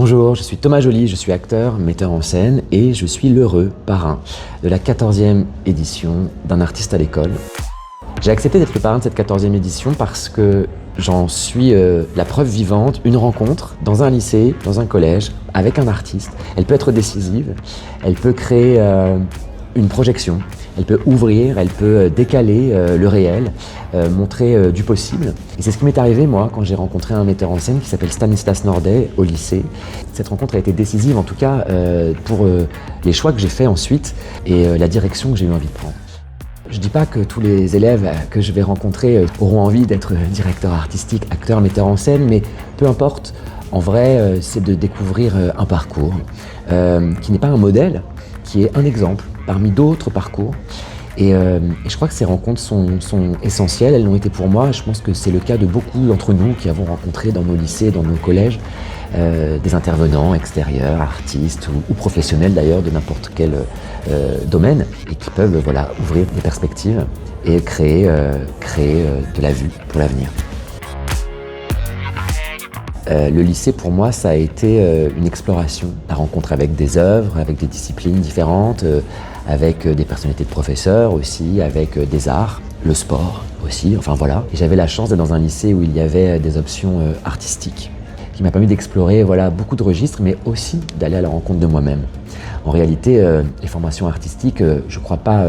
Bonjour, je suis Thomas Joly, je suis acteur, metteur en scène et je suis l'heureux parrain de la 14e édition d'Un artiste à l'école. J'ai accepté d'être le parrain de cette 14e édition parce que j'en suis la preuve vivante, une rencontre dans un lycée, dans un collège, avec un artiste. Elle peut être décisive, elle peut créer une projection, elle peut ouvrir, elle peut décaler le réel, montrer du possible. Et c'est ce qui m'est arrivé moi quand j'ai rencontré un metteur en scène qui s'appelle Stanislas Nordet au lycée. Cette rencontre a été décisive en tout cas pour les choix que j'ai faits ensuite et la direction que j'ai eu envie de prendre. Je ne dis pas que tous les élèves que je vais rencontrer auront envie d'être directeur artistique, acteur, metteur en scène, mais peu importe, en vrai, c'est de découvrir un parcours qui n'est pas un modèle, qui est un exemple parmi d'autres parcours. Et je crois que ces rencontres sont essentielles, elles l'ont été pour moi. Je pense que c'est le cas de beaucoup d'entre nous qui avons rencontré dans nos lycées, dans nos collèges, des intervenants extérieurs, artistes ou professionnels d'ailleurs de n'importe quel domaine et qui peuvent ouvrir des perspectives et créer de la vue pour l'avenir. Le lycée pour moi ça a été une exploration, la rencontre avec des œuvres, avec des disciplines différentes, avec des personnalités de professeurs aussi, avec des arts, le sport aussi, enfin voilà. Et j'avais la chance d'être dans un lycée où il y avait des options artistiques qui m'a permis d'explorer beaucoup de registres, mais aussi d'aller à la rencontre de moi-même. En réalité, les formations artistiques, je crois pas,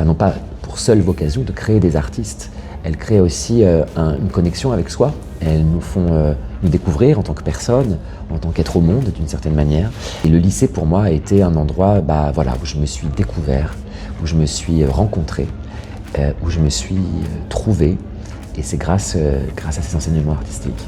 n'ont pas pour seule vocation de créer des artistes. Elles créent aussi une connexion avec soi. Elles nous font nous découvrir en tant que personne, en tant qu'être au monde d'une certaine manière. Et le lycée pour moi a été un endroit où je me suis découvert, où je me suis rencontré, où je me suis trouvé. Et c'est grâce à ces enseignements artistiques.